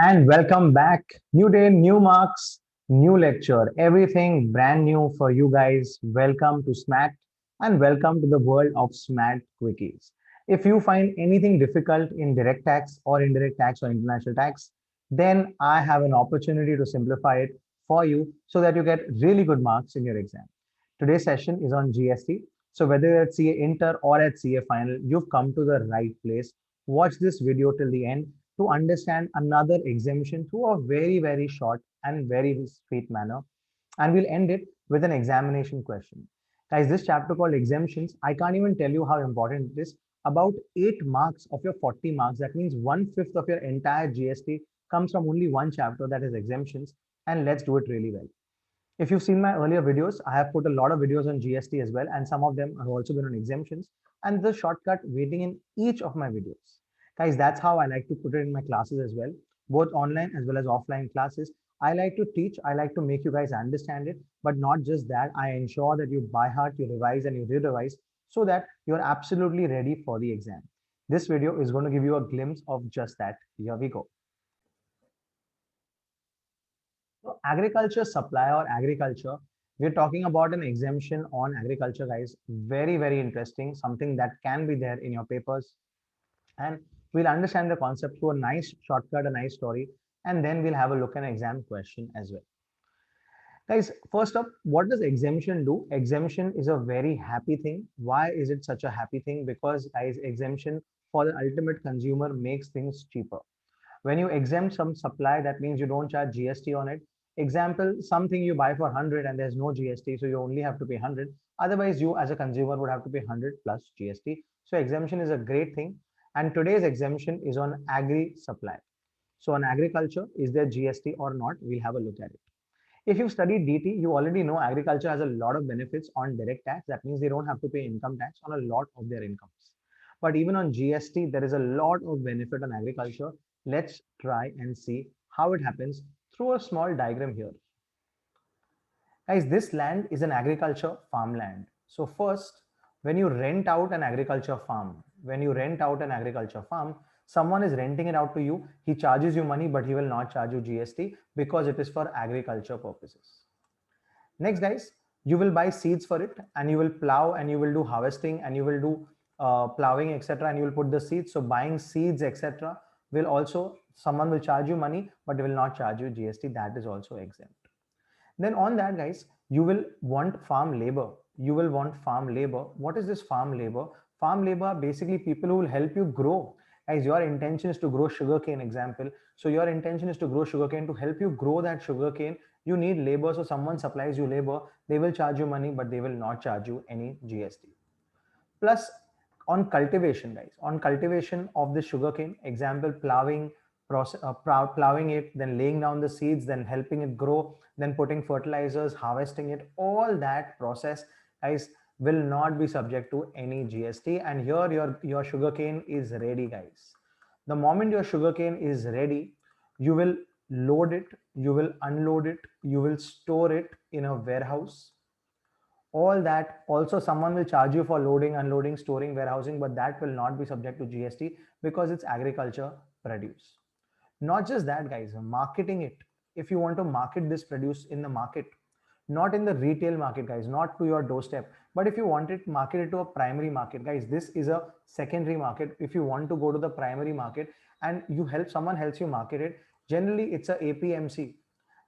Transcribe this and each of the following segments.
And welcome back. New day, new marks, new lecture. Everything brand new for you guys. Welcome to SMAT and welcome to the world of SMAT Quickies. If you find anything difficult in direct tax or indirect tax or international tax, then I have an opportunity to simplify it for you so that you get really good marks in your exam. Today's session is on GST. So whether you're at CA Inter or at CA Final, you've come to the right place. Watch this video till the end to understand another exemption through a very short and very sweet manner. And we'll end it with an examination question. Guys, this chapter called exemptions, I can't even tell you how important it is. About 8 marks of your 40 marks, that means 1/5 of your entire GST comes from only one chapter, that is exemptions. And let's do it really well. If you've seen my earlier videos, I have put a lot of videos on GST as well, and some of them have also been on exemptions and the shortcut waiting in each of my videos. Guys, that's how I like to put it in my classes as well, both online as well as offline classes. I like to teach, I like to make you guys understand it, but not just that, I ensure that you by heart, you revise and you re-revise so that you're absolutely ready for the exam. This video is going to give you a glimpse of just that. Here we go. So agriculture supply or agriculture, we're talking about an exemption on agriculture, guys. Very interesting, something that can be there in your papers. And we'll understand the concept through a nice shortcut, a nice story, and then we'll have a look at an exam question as well. Guys, first up, what does exemption do? Exemption is a very happy thing. Why is it such a happy thing? Because, guys, exemption for the ultimate consumer makes things cheaper. When you exempt some supply, that means you don't charge GST on it. Example, something you buy for 100 and there's no GST, so you only have to pay 100. Otherwise, you as a consumer would have to pay 100 plus GST. So exemption is a great thing. And today's exemption is on agri supply. So on agriculture, is there GST or not? We'll have a look at it. If you've studied DT, you already know agriculture has a lot of benefits on direct tax. That means they don't have to pay income tax on a lot of their incomes. But even on GST, there is a lot of benefit on agriculture. Let's try and see how it happens through a small diagram here. Guys, this land is an agriculture farmland. So first, when you rent out an agriculture farm, someone is renting it out to you. He charges you money, but he will not charge you GST because it is for agriculture purposes. Next, guys, you will buy seeds for it and you will plow and you will do harvesting and you will do plowing, etc. And you will put the seeds. So buying seeds, etc. will also, someone will charge you money, but they will not charge you GST. That is also exempt. Then on that, guys, you will want farm labor. What is this farm labor? Farm labor are basically people who will help you grow. Guys, your intention is to grow sugarcane, example. So your intention is to grow sugarcane. To help you grow that sugarcane, you need labor. So someone supplies you labor. They will charge you money, but they will not charge you any GST. Plus, on cultivation, guys, on cultivation of the sugarcane, example, plowing it, then laying down the seeds, then helping it grow, then putting fertilizers, harvesting it, all that process, guys, will not be subject to any GST. And here your sugarcane is ready, guys. The moment your sugarcane is ready, you will load it, you will unload it, you will store it in a warehouse. All that, also someone will charge you for loading, unloading, storing, warehousing, but that will not be subject to GST because it's agriculture produce. Not just that, guys, marketing it. If you want to market this produce in the market, not in the retail market, guys, not to your doorstep, but if you want it market it to a primary market, guys, this is a secondary market. If you want to go to the primary market and you help, someone helps you market it, generally it's a APMC,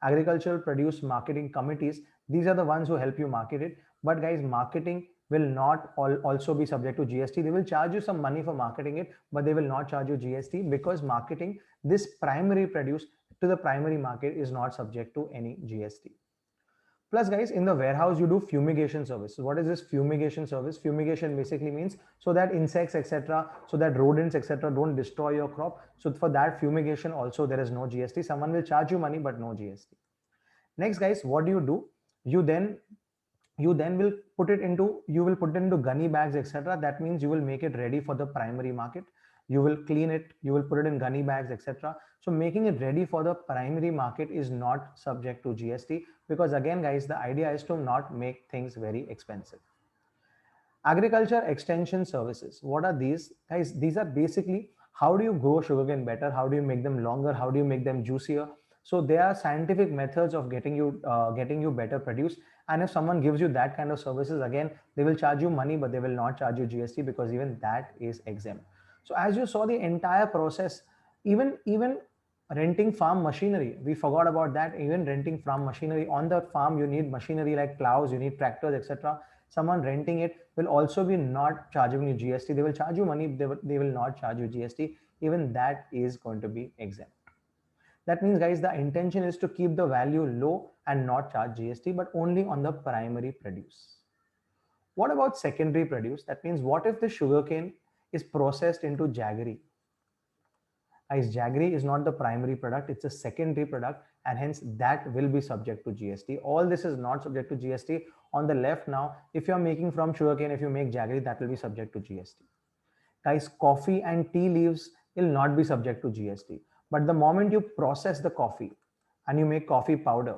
agricultural produce marketing committees. These are the ones who help you market it. But guys, marketing will not also be subject to GST. They will charge you some money for marketing it, but they will not charge you GST because marketing this primary produce to the primary market is not subject to any GST. Plus, guys, in the warehouse, you do fumigation service. So what is this fumigation service? Fumigation basically means so that insects, etc., so that rodents, etc., don't destroy your crop. So for that fumigation, also there is no GST. Someone will charge you money, but no GST. Next, guys, what do? You then will put it into gunny bags, etc. That means you will make it ready for the primary market. You will clean it, you will put it in gunny bags, etc. So making it ready for the primary market is not subject to GST because, again, guys, the idea is to not make things very expensive. Agriculture extension services, what are these, guys? These are basically how do you grow sugarcane better, how do you make them longer, how do you make them juicier. So there are scientific methods of getting you better produce. And if someone gives you that kind of services, again, they will charge you money, but they will not charge you GST, because even that is exempt. So as you saw the entire process, even renting farm machinery, we forgot about that. Even renting farm machinery, on the farm you need machinery like plows, you need tractors, etc. Someone renting it will also be not charging you GST. They will charge you money, they will not charge you GST. Even that is going to be exempt. That means, guys, the intention is to keep the value low and not charge GST, but only on the primary produce. What about secondary produce? That means, what if the sugarcane is processed into jaggery? As jaggery is not the primary product, it's a secondary product, and hence that will be subject to GST. All this is not subject to GST. On the left now, if you're making from sugarcane, if you make jaggery, that will be subject to GST. Guys, coffee and tea leaves will not be subject to GST. But the moment you process the coffee and you make coffee powder,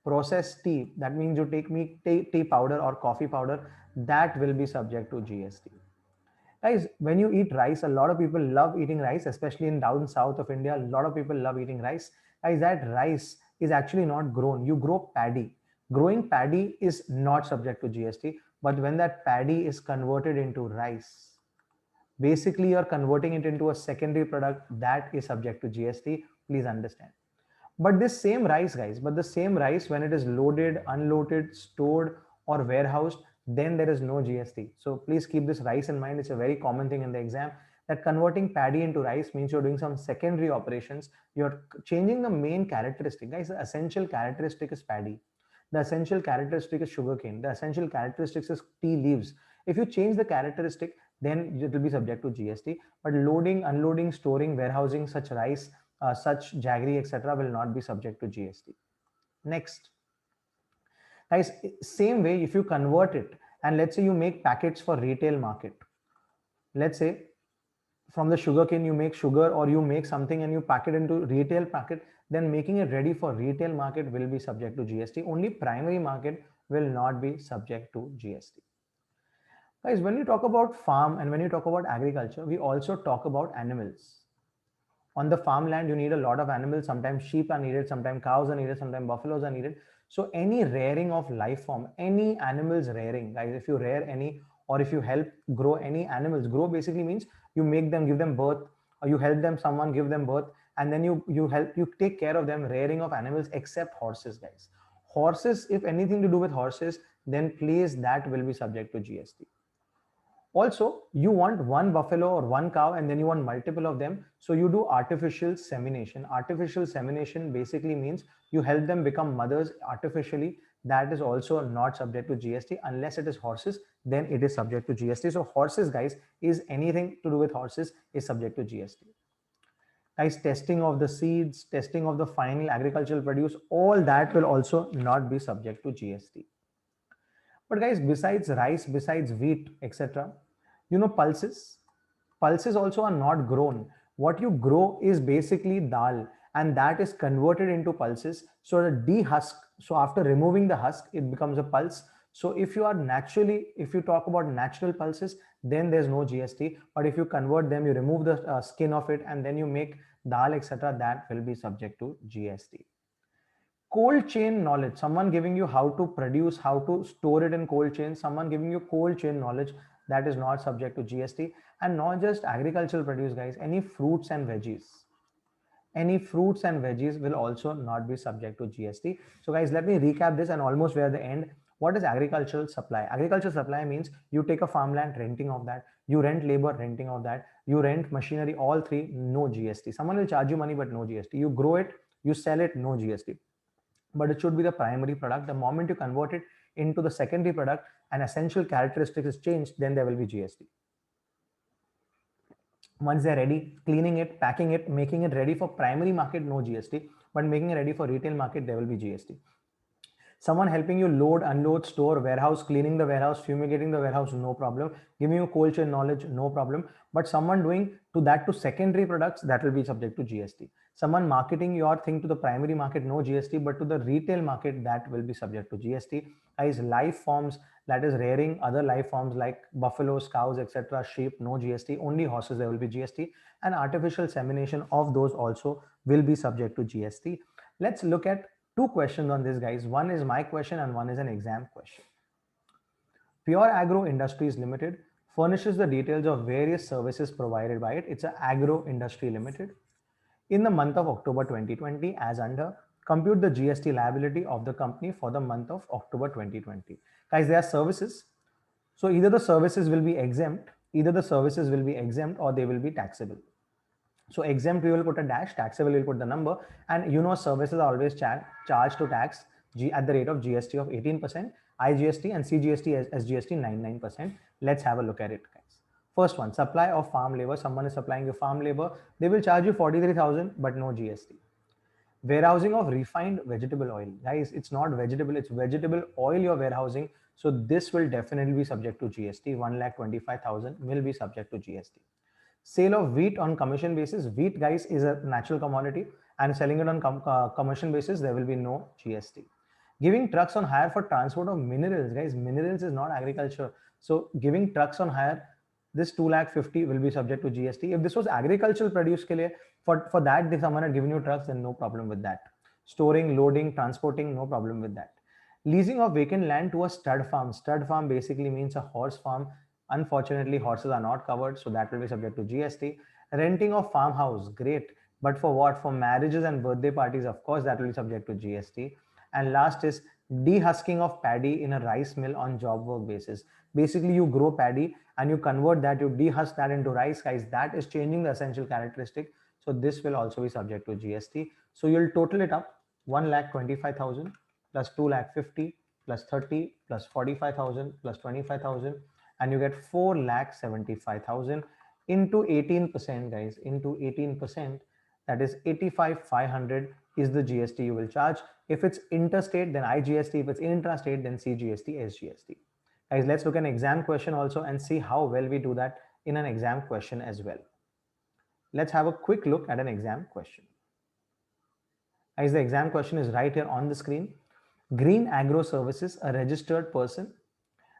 process tea, that means you take tea powder or coffee powder, that will be subject to GST. Guys, when you eat rice, a lot of people love eating rice, especially in down south of India. A lot of people love eating rice. Guys, that rice is actually not grown. You grow paddy. Growing paddy is not subject to GST, but when that paddy is converted into rice, basically you're converting it into a secondary product that is subject to GST. Please understand. But this same rice, guys, but the same rice, when it is loaded, unloaded, stored, or warehoused, then there is no GST. So please keep this rice in mind. It's a very common thing in the exam, that converting paddy into rice means you're doing some secondary operations. You're changing the main characteristic. Guys, the essential characteristic is paddy. The essential characteristic is sugarcane. The essential characteristics is tea leaves. If you change the characteristic, then it will be subject to GST. But loading, unloading, storing, warehousing such rice, such jaggery, etc., will not be subject to GST. Next, guys, same way, if you convert it and let's say you make packets for retail market, let's say from the sugarcane you make sugar or you make something and you pack it into retail packet, then making it ready for retail market will be subject to GST. Only primary market will not be subject to GST. Guys, when you talk about farm and when you talk about agriculture, we also talk about animals. On the farmland, you need a lot of animals. Sometimes sheep are needed, sometimes cows are needed, sometimes buffaloes are needed. So any rearing of life form, any animals rearing, guys, if you rear any or if you help grow any animals, grow basically means you make them, give them birth, or you help them, someone give them birth, and then you take care of them. Rearing of animals, except horses, guys. Horses, if anything to do with horses, then please, that will be subject to GST. Also, you want one buffalo or one cow and then you want multiple of them. So you do artificial semination. Artificial semination basically means you help them become mothers artificially. That is also not subject to GST unless it is horses, then it is subject to GST. So horses, guys, is anything to do with horses is subject to GST. Guys, testing of the seeds, testing of the final agricultural produce, all that will also not be subject to GST. But guys, besides rice, besides wheat, etc., pulses. Pulses also are not grown. What you grow is basically dal, and that is converted into pulses. So the dehusk. So after removing the husk, it becomes a pulse. So if you talk about natural pulses, then there's no GST. But if you convert them, you remove the skin of it, and then you make dal, etc., that will be subject to GST. Cold chain knowledge, someone giving you how to produce, how to store it in cold chain, someone giving you cold chain knowledge, that is not subject to GST. And not just agricultural produce, guys, any fruits and veggies, will also not be subject to GST. So guys, let me recap this and almost we're at the end. What is agricultural supply? Agricultural supply means you take a farmland, renting of that, you rent labor, renting of that, you rent machinery, all three, no GST. Someone will charge you money, but no GST. You grow it, you sell it, no GST. But it should be the primary product. The moment you convert it into the secondary product and essential characteristics is changed, then there will be GST. Once they're ready, cleaning it, packing it, making it ready for primary market, no GST, but making it ready for retail market, there will be GST. Someone helping you load, unload, store, warehouse, cleaning the warehouse, fumigating the warehouse, no problem. Giving you cold chain knowledge, no problem. But someone doing to secondary products, that will be subject to GST. Someone marketing your thing to the primary market, no GST, but to the retail market, that will be subject to GST. Guys, life forms, that is rearing other life forms like buffaloes, cows, etc., sheep, no GST. Only horses there will be GST, and artificial semination of those also will be subject to GST. Let's look at two questions on this, guys. One is my question and one is an exam question. Pure Agro Industries Limited furnishes the details of various services provided by it. It's an agro industry limited. In the month of October 2020, as under, compute the GST liability of the company for the month of October 2020. Guys, there are services. So either the services will be exempt, or they will be taxable. So exempt, we will put a dash, taxable, we will put the number, and services are always charged to tax at the rate of GST of 18%, IGST and CGST SGST 99%. Let's have a look at it, guys. First one, supply of farm labor. Someone is supplying you farm labor. They will charge you 43,000, but no GST. Warehousing of refined vegetable oil. Guys, it's not vegetable, it's vegetable oil you're warehousing. So this will definitely be subject to GST. 1,25,000 will be subject to GST. Sale of wheat on commission basis. Wheat, guys, is a natural commodity, and selling it on commission basis, there will be no GST. Giving trucks on hire for transport of minerals. Guys, minerals is not agriculture. So giving trucks on hire, this 2,50,000 will be subject to GST. If this was agricultural produce ke liye, for that, if someone had given you trucks, then no problem with that. Storing, loading, transporting, no problem with that. Leasing of vacant land to a stud farm. Stud farm basically means a horse farm. Unfortunately, horses are not covered, so that will be subject to GST. Renting of farmhouse, great. But for what? For marriages and birthday parties, of course, that will be subject to GST. And last is dehusking of paddy in a rice mill on job work basis. Basically, you grow paddy and you convert that, you dehusk that into rice, guys. That is changing the essential characteristic. So this will also be subject to GST. So you'll total it up, 1,25,000 plus 2,50,000 plus 30 plus 45,000 plus 25,000, and you get 4,75,000 into 18%, guys, into 18%, that is 85,500 is the GST you will charge. If it's interstate, then IGST. If it's intrastate, then CGST, SGST. Guys, let's look at an exam question also and see how well we do that in an exam question as well. Let's have a quick look at an exam question. Guys, the exam question is right here on the screen. Green Agro Services, a registered person,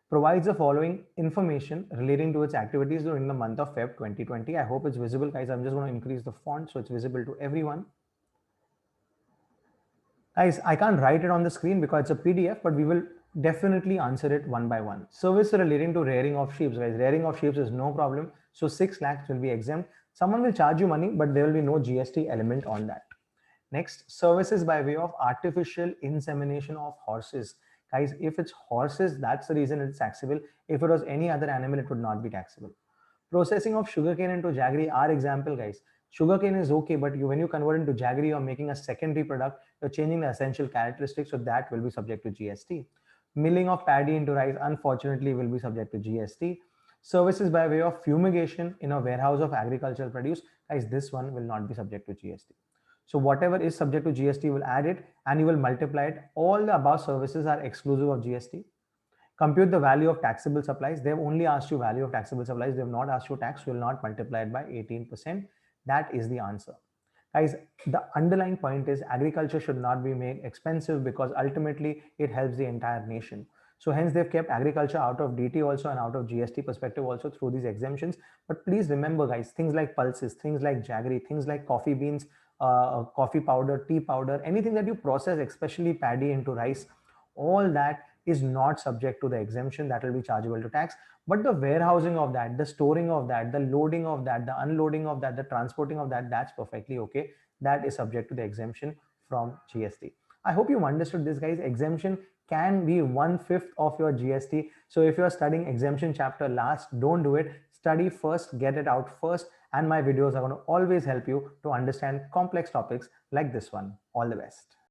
provides the following information relating to its activities during the month of Feb 2020. I hope it's visible, guys. I'm just going to increase the font so it's visible to everyone. Guys, I can't write it on the screen because it's a PDF, but we will definitely answer it one by one. Service relating to rearing of sheep, guys. Rearing of sheep is no problem. So 6 lakhs will be exempt. Someone will charge you money, but there will be no GST element on that. Next, services by way of artificial insemination of horses. Guys, if it's horses, that's the reason it's taxable. If it was any other animal, it would not be taxable. Processing of sugarcane into jaggery, our example, guys. Sugarcane is okay, but when you convert into jaggery, you're making a secondary product, you're changing the essential characteristics, so that will be subject to GST. Milling of paddy into rice, unfortunately, will be subject to GST. Services by way of fumigation in a warehouse of agricultural produce, guys, this one will not be subject to GST. So whatever is subject to GST, will add it and you will multiply it. All the above services are exclusive of GST. Compute the value of taxable supplies. They've only asked you value of taxable supplies. They've not asked you tax. You will not multiply it by 18%. That is the answer. Guys, the underlying point is agriculture should not be made expensive because ultimately it helps the entire nation. So hence they've kept agriculture out of DT also and out of GST perspective also through these exemptions. But please remember, guys, things like pulses, things like jaggery, things like coffee beans, coffee powder, tea powder, anything that you process, especially paddy into rice, all that is not subject to the exemption that will be chargeable to tax. But the warehousing of that, the storing of that, the loading of that, the unloading of that, the transporting of that, that's perfectly okay. That is subject to the exemption from GST. I hope you understood this, guys. Exemption can be 1/5 of your GST. So if you're studying exemption chapter last, don't do it. Study first, get it out first. And my videos are going to always help you to understand complex topics like this one. All the best.